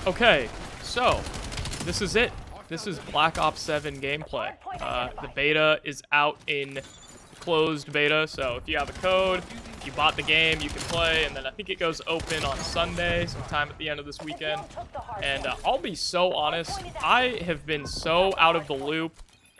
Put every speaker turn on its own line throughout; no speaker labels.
Okay, so this is it. This is Black Ops 7 gameplay. The beta is out in closed beta, so if you have a code, if you bought the game, you can play, and then I think it goes open on Sunday, sometime at the end of this weekend. And I'll be so honest, I have been so out of the loop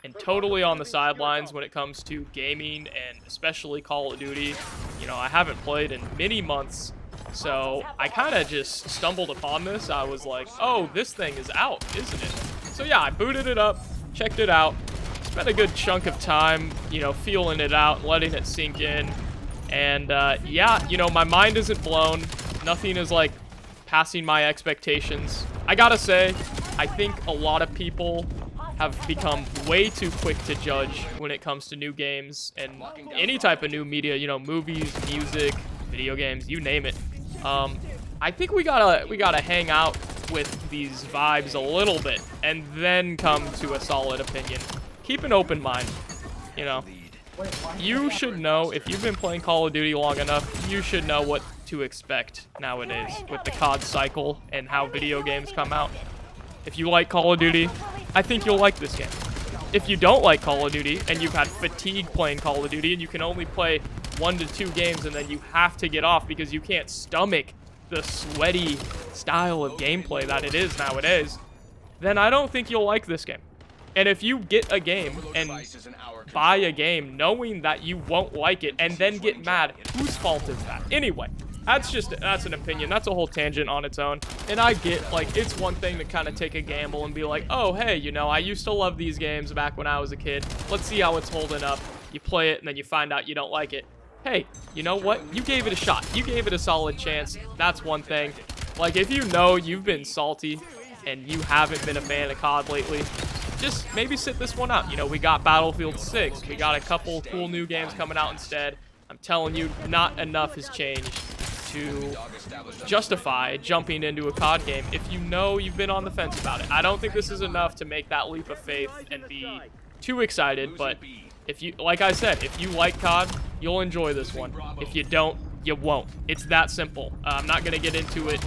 and totally on the sidelines when it comes to gaming, and especially Call of Duty. You know, I haven't played in many months, so I kind of just stumbled upon this. I was like, oh, this thing is out, isn't it? So yeah, I booted it up, checked it out, spent a good chunk of time, you know, feeling it out, letting it sink in. And yeah, you know, my mind isn't blown. Nothing is like passing my expectations. I gotta say, I think a lot of people have become way too quick to judge when it comes to new games and any type of new media, you know, movies, music, video games, you name it. I think we gotta hang out with these vibes a little bit and then come to a solid opinion. Keep an open mind, you know. You should know, if you've been playing Call of Duty long enough, you should know what to expect nowadays with the COD cycle and how video games come out. If you like Call of Duty, I think you'll like this game. If you don't like Call of Duty and you've had fatigue playing Call of Duty and you can only play 1 to 2 games and then you have to get off because you can't stomach the sweaty style of gameplay that it is nowadays, then I don't think you'll like this game. And if you get a game and buy a game knowing that you won't like it and then get mad, whose fault is that? Anyway, that's an opinion. That's a whole tangent on its own. And I get, like, it's one thing to kind of take a gamble and be like, oh, hey, you know, I used to love these games back when I was a kid. Let's see how it's holding up. You play it and then you find out you don't like it. Hey, you know what? You gave it a shot. You gave it a solid chance. That's one thing. Like, if you know you've been salty and you haven't been a fan of COD lately, just maybe sit this one out. You know, we got Battlefield 6. We got a couple cool new games coming out instead. I'm telling you, not enough has changed to justify jumping into a COD game if you know you've been on the fence about it. I don't think this is enough to make that leap of faith and be too excited, but if you, like I said, if you like COD, you'll enjoy this one. If you don't, you won't. It's that simple. I'm not going to get into it.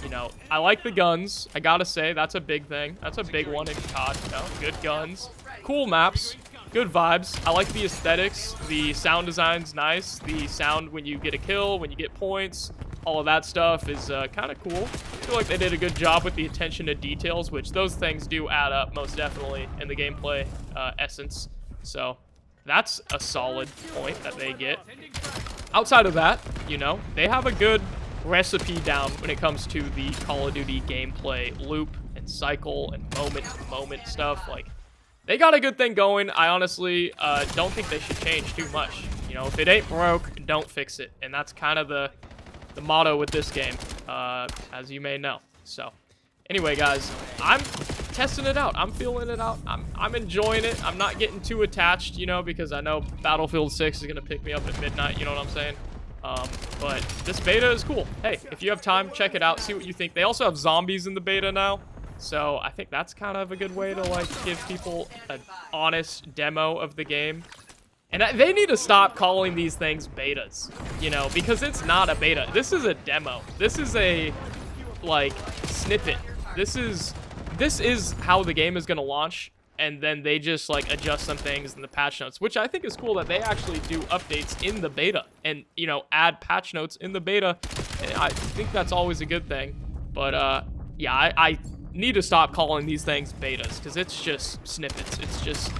You know, I like the guns. I gotta say, that's a big thing. That's a big one in COD, you know. Good guns. Cool maps. Good vibes. I like the aesthetics. The sound design's nice. The sound when you get a kill, when you get points, all of that stuff is kind of cool. I feel like they did a good job with the attention to details, which those things do add up most definitely in the gameplay essence. So that's a solid point that they get. Outside of that, you know, they have a good recipe down when it comes to the Call of Duty gameplay loop and cycle and moment-to-moment stuff. Like, they got a good thing going. I honestly don't think they should change too much. You know, if it ain't broke, don't fix it. And that's kind of the motto with this game, as you may know. So, anyway, guys, I'm testing it out. I'm feeling it out. I'm enjoying it. I'm not getting too attached, you know, because I know Battlefield 6 is going to pick me up at midnight, you know what I'm saying? But this beta is cool. Hey, if you have time, check it out, see what you think. They also have zombies in the beta now, so I think that's kind of a good way to, like, give people an honest demo of the game. And they need to stop calling these things betas, you know, because it's not a beta. This is a demo. This is a, like, snippet. This is how the game is going to launch, and then they just, like, adjust some things in the patch notes, which I think is cool that they actually do updates in the beta and, you know, add patch notes in the beta. And I think that's always a good thing. But, yeah, I need to stop calling these things betas, because it's just snippets. It's just,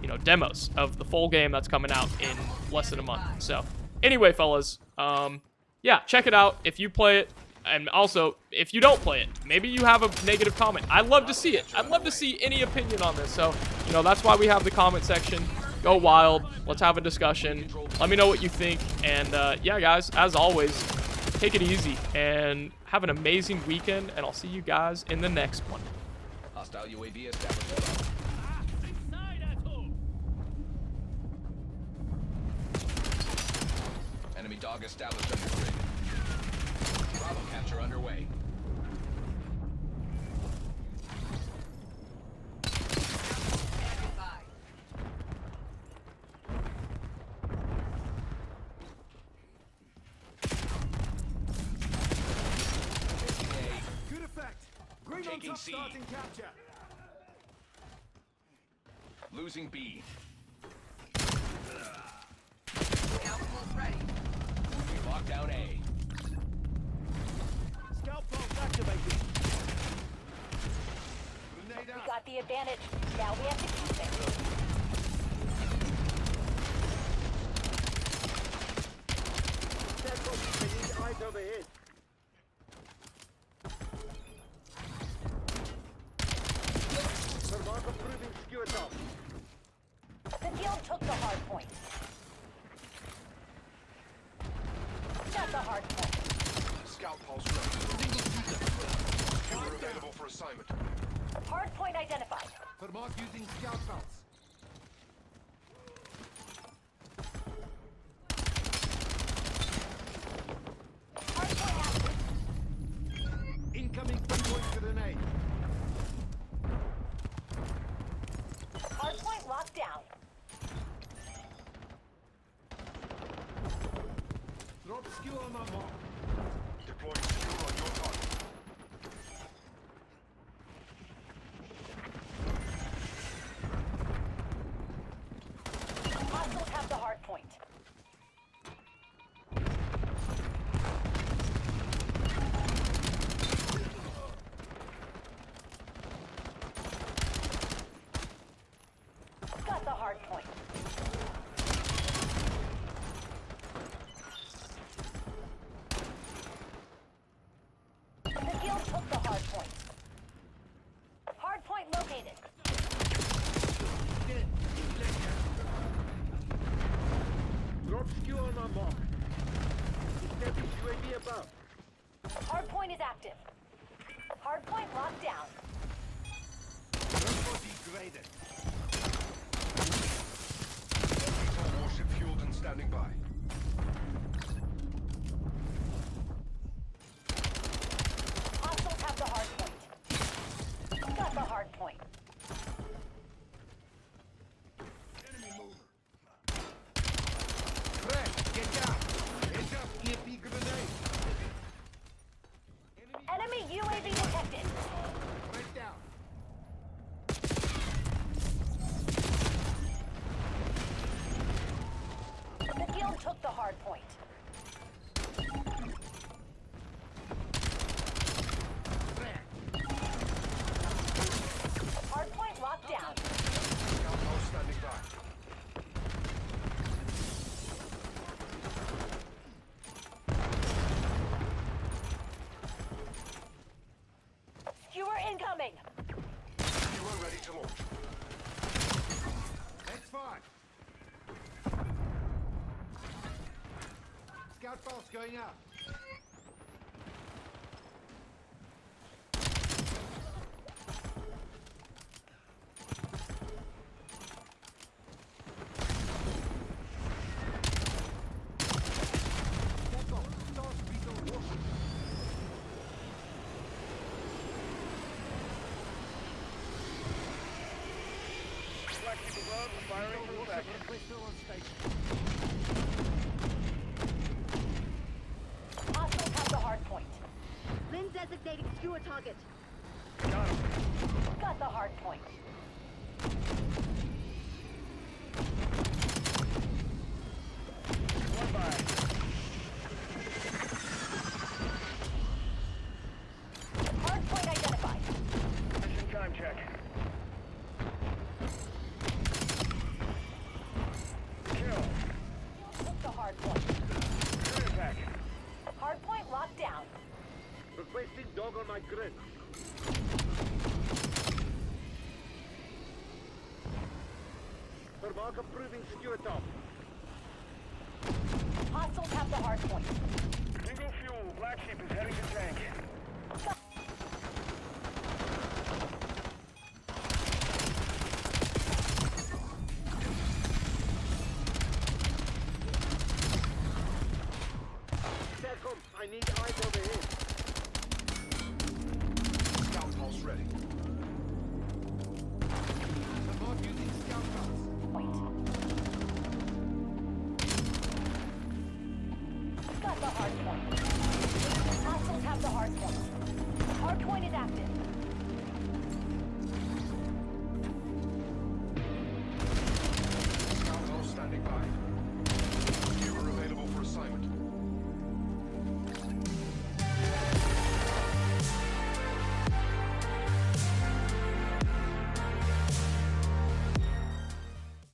you know, demos of the full game that's coming out in less than a month. So, anyway, fellas, yeah, check it out if you play it. And also, if you don't play it, maybe you have a negative comment. I'd love to see it. I'd love to see any opinion on this. So, you know, that's why we have the comment section. Go wild. Let's have a discussion. Let me know what you think. And, yeah, guys, as always, take it easy and have an amazing weekend. And I'll see you guys in the next one. Hostile UAV established. Enemy dog established under grid. Bravo capture underway. Good effect.
taking C.
Starting capture.
Losing B.
Almost ready.
We lock down A.
Scout pulse activated. Grenade
We
out.
got the advantage. Now we have to keep it.
Stand close. I need eyes overhead. Thermark approving skewer top.
The field took the hard point. That's a hard point.
Scout pulse ready. Killer available for assignment.
Hard point identified.
Thermark using scout pulse.
Hard point active.
Incoming fanboy grenade.
Hard point locked down.
Drop skewer on my mark.
Deploying skewer on your target.
Hostiles have the hard point. Got the hard point. The field took the hard point. Hard point located.
Drop skewer on my mark. Established UAV above.
Hard point is active. Hard point locked down.
Transport degraded.
All warship fueled and standing by.
Hostiles have the hard point. Got the hard point.
Crack, get down. Heads up, EMP grenade.
Enemy UAV detected.
Right down.
The field took the hard point.
Crack.
Hard point locked down.
Scout pulse standing by.
Skewer incoming.
Skewer ready to launch.
X5. Scout pulse going up. That's all. Start beetle warship.
Black Sheep above, firing from the back.
We're still on station.
Hostiles have the hard point.
Lynn designating skewer target.
Got him.
Got the hard point.
One by.
Hard point identified.
Mission time check. Kill.
Took the hard point.
Grid attack.
Hard point locked down.
Requesting dog on my grid. Thermark approving skewer top.
Hostiles have the hard point.
Bingo fuel. Black Sheep is heading to tank.